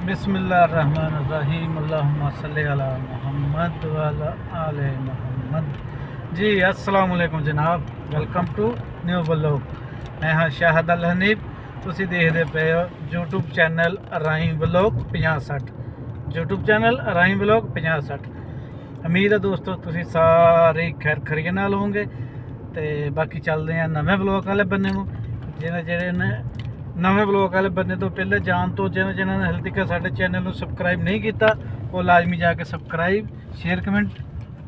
बिस्मिल्लाहिर्रहमानिर्रहीम अल्लाहुम्मा सल्ली अला मुहम्मद व अला आले मुहम्मद। जी अस्सलाम वालेकुम जनाब, वेलकम टू न्यू व्लॉग। मैं हाँ शाहिद अल हनीफ। ਤੁਸੀਂ ਦੇਖਦੇ ਪਏ ਹੋ YouTube ਚੈਨਲ ਰਾਹੀਂ ਵਲੌਗ 5060। YouTube ਚੈਨਲ ਰਾਹੀਂ ਵਲੌਗ 5060। ਉਮੀਦ ਹੈ ਦੋਸਤੋ ਤੁਸੀਂ ਸਾਰੇ ਖੈਰ ਖਰੀਏ ਨਾਲ ਹੋਵੋਗੇ। ਤੇ ਬਾਕੀ ਚੱਲਦੇ ਆ ਨਵੇਂ ਵਲੌਗ ਵਾਲੇ ਬੰਨੇ ਨੂੰ। ਜਿਹੜੇ ਨੇ ਨਵੇਂ ਵਲੌਗ ਵਾਲੇ ਬੰਨੇ ਤੋਂ ਪਹਿਲੇ ਜਾਣ ਤੋਂ ਜਿਨ੍ਹਾਂ ਨੇ ਹਾਲੇ ਤੱਕ ਸਾਡੇ ਚੈਨਲ ਨੂੰ ਸਬਸਕ੍ਰਾਈਬ ਨਹੀਂ ਕੀਤਾ ਉਹ ਲਾਜ਼ਮੀ ਜਾ ਕੇ ਸਬਸਕ੍ਰਾਈਬ ਸ਼ੇਅਰ ਕਮੈਂਟ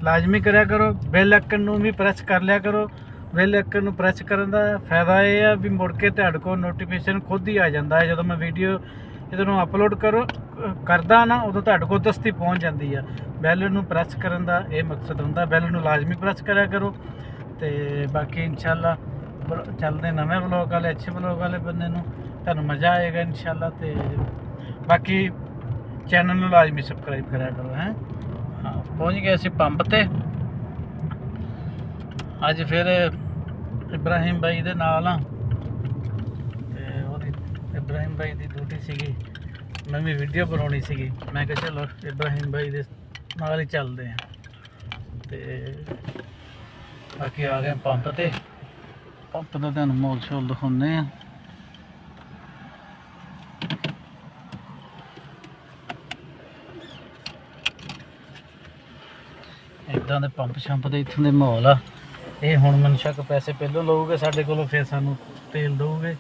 ਲਾਜ਼ਮੀ ਕਰਿਆ ਕਰੋ। ਬੈਲ ਆਈਕਨ ਨੂੰ ਵੀ ਪ੍ਰੈਸ ਕਰ ਲਿਆ ਕਰੋ। ਬੈਲ ਆਈਕਨ ਨੂੰ ਪ੍ਰੈਸ ਕਰਨ ਦਾ ਫਾਇਦਾ ਇਹ ਆ ਵੀ ਮੁੜ ਕੇ ਤੁਹਾਡੇ ਕੋਲ ਨੋਟੀਫਿਕੇਸ਼ਨ ਖੁਦ ਹੀ ਆ ਜਾਂਦਾ ਹੈ। ਜਦੋਂ ਮੈਂ ਵੀਡੀਓ ਨੂੰ ਅਪਲੋਡ ਕਰਦਾ ਨਾ ਉਦੋਂ ਤੁਹਾਡੇ ਕੋਲ ਦਸਤੀ ਪਹੁੰਚ ਜਾਂਦੀ ਆ। ਬੈਲ ਨੂੰ ਪ੍ਰੈਸ ਕਰਨ ਦਾ ਇਹ ਮਕਸਦ ਹੁੰਦਾ। ਬੈਲ ਨੂੰ ਲਾਜ਼ਮੀ ਪ੍ਰੈਸ ਕਰਿਆ ਕਰੋ। ਤੇ ਬਾਕੀ ਇਨਸ਼ਾਅੱਲਾ ਚੱਲਦੇ ਨਵੇਂ ਵਲੌਗ ਵਾਲੇ ਅੱਛੇ ਵਲੌਗ ਵਾਲੇ ਬੰਦੇ ਨੂੰ ਤੁਹਾਨੂੰ ਮਜ਼ਾ ਆਏਗਾ ਇਨਸ਼ਾਅੱਲਾ। ਤੇ ਬਾਕੀ ਚੈਨਲ ਨੂੰ ਲਾਜ਼ਮੀ ਸਬਸਕ੍ਰਾਈਬ ਕਰਿਆ ਕਰੋ। ਹਾਂ ਪਹੁੰਚ ਗਏ ਅਸੀਂ ਪੰਪ ਤੇ। ਅੱਜ ਫਿਰ ਇਬਰਾਹੀਮ ਬਾਈ ਦੇ ਨਾਲ ਆ ਤੇ ਉਹਦੀ ਇਬਰਾਹੀਮ ਬਾਈ ਦੀ ਡਿਊਟੀ ਸੀਗੀ, ਮੈਂ ਵੀ ਵੀਡੀਓ ਬਣਾਉਣੀ ਸੀਗੀ। ਮੈਂ ਕਿਹਾ ਚਲੋ ਇਬਰਾਹੀਮ ਬਾਈ ਦੇ ਨਾਲ ਹੀ ਚੱਲਦੇ ਆ। ਤੇ ਬਾਕੀ ਆ ਗਏ ਪੰਪ ਤੇ। ਪੰਪ ਦਾ ਤੁਹਾਨੂੰ ਮੋਲ ਸ਼ੋਲ ਦਿਖਾਉਂਦੇ ਆ। ਇੱਦਾਂ ਦੇ ਪੰਪ ਸ਼ੰਪ ਦੇ ਇੱਥੋਂ ਦੇ ਮਾਹੌਲ ਆ। ਇਹ ਹੁਣ ਮਨਸ਼ੱਕ ਪੈਸੇ ਪਹਿਲੋਂ ਲਊਗੇ ਸਾਡੇ ਕੋਲੋਂ, ਫਿਰ ਸਾਨੂੰ ਤੇਲ ਦਊਗੇ।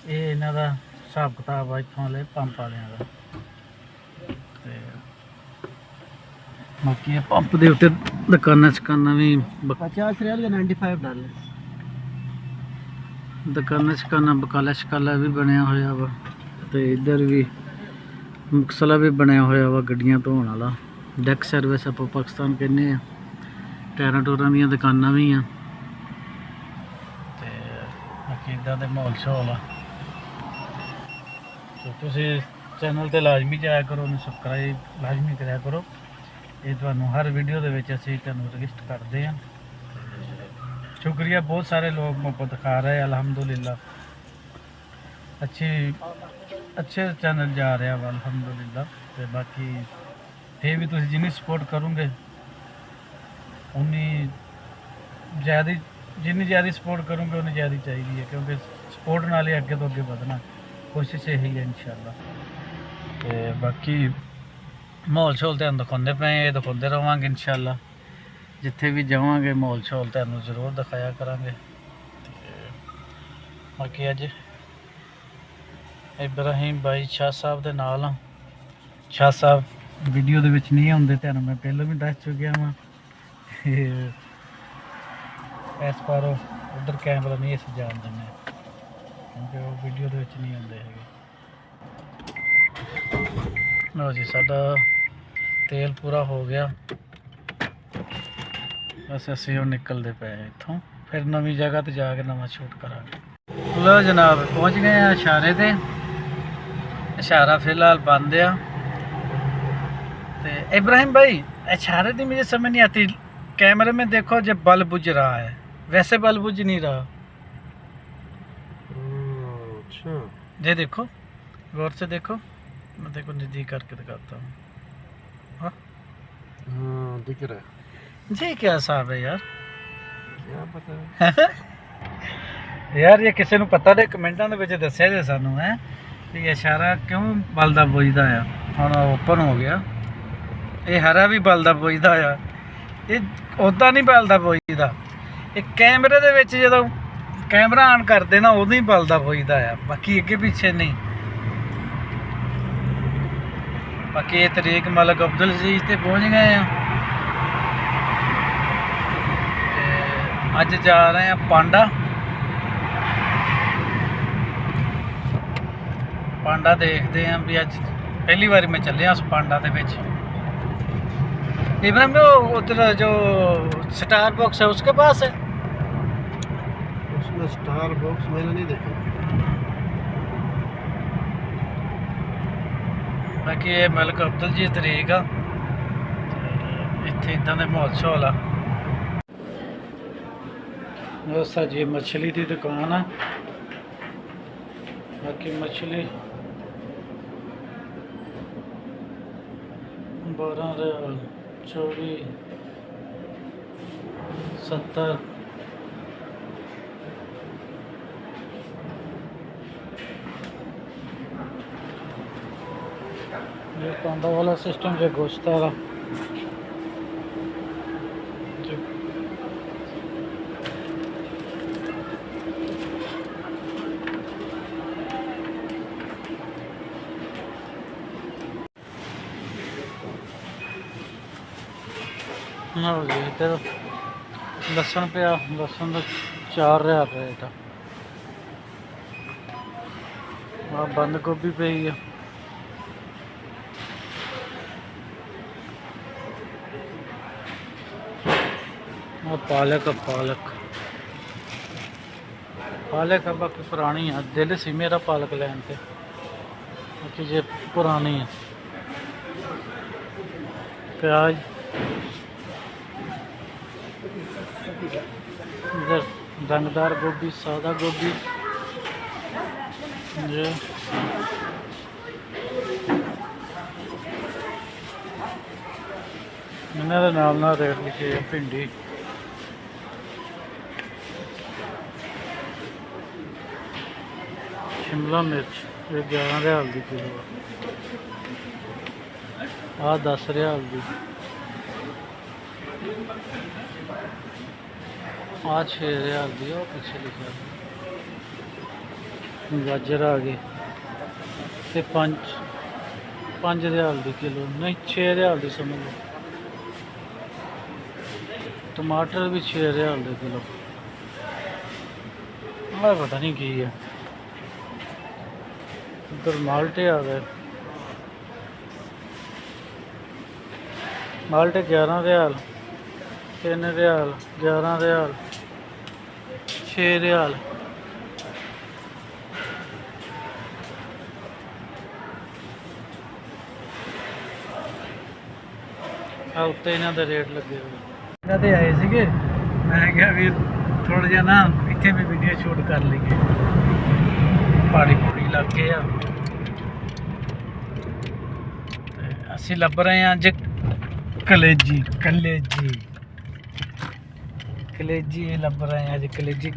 ਇਹ ਇਹਨਾਂ ਦਾ ਹਿਸਾਬ ਕਿਤਾਬ ਆ ਇੱਥੋਂ ਵਾਲੇ ਪੰਪ ਵਾਲਿਆਂ ਦਾ। ਤੇ ਬਾਕੀ ਇਹ ਪੰਪ ਦੇ ਉੱਤੇ ਦੁਕਾਨਾਂ ਵੀ 50 रियाल का 95 डॉलर। ਦੁਕਾਨਾਂ ਬਕਾਲਾ ਸ਼ਕਾਲਾ ਵੀ ਬਣਿਆ ਹੋਇਆ ਵਾ। ਤੇ ਇੱਧਰ ਵੀ ਮੁਕਸਲਾ ਵੀ ਬਣਿਆ ਹੋਇਆ ਵਾ, ਗੱਡੀਆਂ ਧੋਣ ਵਾਲਾ ਡੈਕ ਸਰਵਿਸ ਆਪਾਂ ਪਾਕਿਸਤਾਨ ਕਹਿੰਦੇ ਆ। ਟਾਇਰਾਂ ਟੂਰਾਂ ਦੀਆਂ ਦੁਕਾਨਾਂ ਵੀ ਆ। ਤੇ ਬਾਕੀ ਇੱਦਾਂ ਦੇ ਮਾਹੌਲ ਸ਼ੌਲ ਆ। ਤੇ ਤੁਸੀਂ ਚੈਨਲ ਤੇ ਲਾਜ਼ਮੀ ਜਾਇਆ ਕਰੋ, ਉਹਨੂੰ ਸਬਸਕ੍ਰਾਈਬ ਲਾਜ਼ਮੀ ਕਰਿਆ ਕਰੋ। ਇਹ ਤੁਹਾਨੂੰ ਹਰ ਵੀਡੀਓ ਦੇ ਵਿੱਚ ਅਸੀਂ ਤੁਹਾਨੂੰ ਰਿਕਵੈਸਟ ਕਰਦੇ ਹਾਂ। ਸ਼ੁਕਰੀਆ, ਬਹੁਤ ਸਾਰੇ ਲੋਕ ਮੁਹੱਬਤ ਦਿਖਾ ਰਹੇ ਅਲਹਮਦੁਲਿਲਾ। ਅੱਛੇ ਚੈਨਲ ਜਾ ਰਿਹਾ ਵਾ ਅਲਹਮਦੁਲਿਲਾ। ਤੇ ਬਾਕੀ ਇਹ ਵੀ ਤੁਸੀਂ ਜਿੰਨੀ ਸਪੋਰਟ ਕਰੋਗੇ ਉਨੀ ਜ਼ਿਆਦਾ, ਜਿੰਨੀ ਜ਼ਿਆਦਾ ਸਪੋਰਟ ਕਰੋਗੇ ਉਨੀ ਜ਼ਿਆਦਾ ਚਾਹੀਦੀ ਹੈ, ਕਿਉਂਕਿ ਸਪੋਰਟ ਨਾਲ ਹੀ ਅੱਗੇ ਤੋਂ ਅੱਗੇ ਵਧਣਾ। ਕੋਸ਼ਿਸ਼ ਇਹੀ ਹੈ ਇਨਸ਼ਾਅੱਲਾ। ਤੇ ਬਾਕੀ ਮਾਹੌਲ ਸ਼ੌਲ ਤੁਹਾਨੂੰ ਦਿਖਾਉਂਦੇ ਪਏ, ਇਹ ਦਿਖਾਉਂਦੇ ਰਹਾਂਗੇ ਇਨਸ਼ਾਅੱਲਾ। ਜਿੱਥੇ ਵੀ ਜਾਵਾਂਗੇ ਮਾਹੌਲ ਸ਼ੌਲ ਤੁਹਾਨੂੰ ਜ਼ਰੂਰ ਦਿਖਾਇਆ ਕਰਾਂਗੇ। ਬਾਕੀ ਅੱਜ ਇਬਰਾਹੀਮ ਬਾਈ ਸ਼ਾਹ ਸਾਹਿਬ ਦੇ ਨਾਲ ਆ। ਸ਼ਾਹ ਸਾਹਿਬ ਵੀਡੀਓ ਦੇ ਵਿੱਚ ਨਹੀਂ ਆਉਂਦੇ, ਤੁਹਾਨੂੰ ਮੈਂ ਪਹਿਲਾਂ ਵੀ ਦੱਸ ਚੁੱਕਿਆ ਵਾਂ। ਇਸ ਪਰ ਉਧਰ ਕੈਮਰਾ ਨਹੀਂ ਅਸੀਂ ਜਾਣ ਦਿੰਦੇ ਕਿਉਂਕਿ ਉਹ ਵੀਡੀਓ ਦੇ ਵਿੱਚ ਨਹੀਂ ਆਉਂਦੇ ਹੈਗੇ। ਲਓ ਜੀ, ਸਾਡਾ ਤੇਲ ਪੂਰਾ ਹੋ ਗਿਆ। ਬਸ ਅਸੀਂ ਹੁਣ ਨਿਕਲਦੇ ਪਏ ਇੱਥੋਂ, ਫਿਰ ਨਵੀਂ ਜਗ੍ਹਾ ਤੇ ਜਾ ਕੇ ਨਵਾਂ ਸ਼ੂਟ ਕਰਾਂਗੇ। ਲਓ ਜਨਾਬ, ਪਹੁੰਚ ਗਏ ਆ ਇਸ਼ਾਰੇ ਤੇ। इशारा फिलहाल बंद है। तो इब्राहिम भाई, इशारे की मुझे समझ नहीं आती। कैमरे में देखो जब बल्ब बुझ रहा है, वैसे बल्ब बुझ नहीं रहा। अच्छा, ये देखो, गौर से देखो। मैं देखो नज़दीक करके दिखाता हूँ। हाँ दिख रहा है। जी क्या हिसाब है यार, क्या पता यार। ये किसी को पता नहीं, कमेंटा ਦੇ ਵਿੱਚ ਦੱਸਿਆ ਜੇ ਸਾਨੂੰ ਹੈ ਵੀ ਇਸ਼ਾਰਾ ਕਿਉਂ ਬਲਦਾ ਬੁਝਦਾ ਆ। ਹੁਣ ਓਪਨ ਹੋ ਗਿਆ, ਇਹ ਹਰਾ ਵੀ ਬਲਦਾ ਬੁਝਦਾ ਆ। ਇਹ ਉੱਦਾਂ ਨਹੀਂ ਬਲਦਾ ਬੁਝਦਾ, ਇਹ ਕੈਮਰੇ ਦੇ ਵਿੱਚ ਜਦੋਂ ਕੈਮਰਾ ਆਨ ਕਰਦੇ ਨਾ ਉਦੋਂ ਹੀ ਬਲਦਾ ਬੁਝਦਾ ਆ, ਬਾਕੀ ਅੱਗੇ ਪਿੱਛੇ ਨਹੀਂ। ਬਾਕੀ ਇਹ ਤਰੀਕ ਮਲਕ ਅਬਦੁਲ ਅਜ਼ੀਜ਼ ਤੇ ਪਹੁੰਚ ਗਏ ਆ। ਤੇ ਅੱਜ ਜਾ ਰਹੇ ਆ ਪਾਂਡਾ। पांडा देखते हैं भी। अज पहली बार मैं चलिया उस पांडा के विच। इब्राहिम उधर जो स्टार बॉक्स है उसके पास है। उसमें स्टार बॉक्स मैंने नहीं देखा। बाकी ये मलिक अब्दुल जी तरीक आ। इत्थे इदां दे माहौल शौल आ। सर जी मछली की दुकान आ। बाकी मछली 12 रियाल 24 70 ये पांडा वाला सिस्टम जो गोश्त वाला हाँ जी इधर लसन पे लसन का 4 रियाल रेट आ बंद गोभी पे ही है पालक पालक पालक है बाकी पुरानी है दिल सी मेरा पालक लैन पे बाकी जे पुरानी है प्याज इधर रंगदार गोभी सादा गोभी ये इन्होंने नाल रेट लिखे है भिंडी शिमला मिर्च ये 11 रियाल की किलो आ 10 रियाल की आ 6 रियाल की और पीछे लिखा गाजर आ गई ते 5 रियाल की किलो नहीं 6 रियाल की समझ लो टमाटर भी 6 रियाल के किलो पता नहीं की है उधर माल्टे आ गए माल्टे 11 रियाल 3 रियाल 11 रियाल 6 रियाल उत्ते इन्हों के रेट लगे हुए इन्होंने आए थे मैं क्या भी थोड़ा जहा ना इतने भी वीडियो शूट कर लीए पहाड़ी पौड़ी इलाके आ असी लभ रहे हैं अज कलेजी कलेजी कलेजी लभ रहे हैं अज कलेजी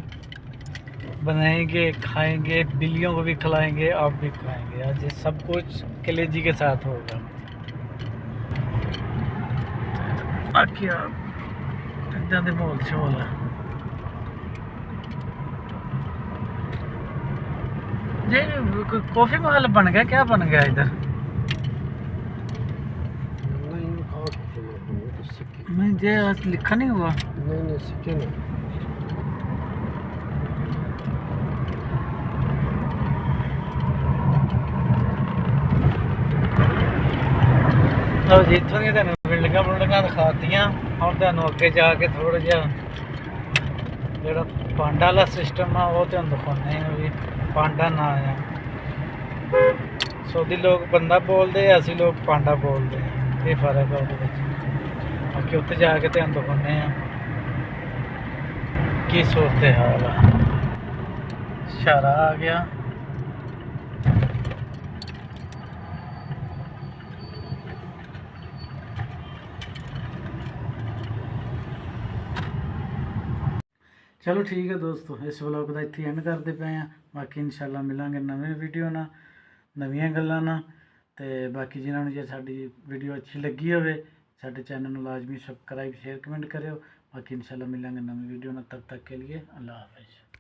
बनाएंगे खाएंगे बिल्लियों को भी खिलाएंगे आप भी खाएंगे आज सब कुछ कलेजी के साथ होगा बाकी इदा के माहौल शोल है जी कॉफी महल बन गया क्या बन गया इधर नहीं जे लिखा नहीं हुआ नहीं सिक्के नहीं जी इतों दी बिल्डिंगां बुल्डिंगां दिखातियां और तुहानूं अगे जाके थोड़ा जिहा जिहड़ा पांडा वाला सिस्टम आ वो तुहानूं दिखाने हैं भी पांडा ना है सऊदी लोग बंदा बोलते हैं असी लोग पांडा बोलते हैं ये फर्क है वो बाकी उत्ते जाके तुहानूं दिखाने हैं की सूरत हाल है इशारा आ गया चलो ठीक है दोस्तों इस व्लॉग का इत्थे एंड करते पे हैं बाकी इंशाल्लाह मिलांगे नवे वीडियो ना नवीं गल्लां ना ते बाकी जिन्होंने जे साडी वीडियो अच्छी लगी होवे साडे चैनल को लाजमी सब्सक्राइब शेयर कमेंट करियो बाकी इंशाल्लाह मिलांगे नवी वीडियो ना तब तक के लिए अल्लाह हाफिज़।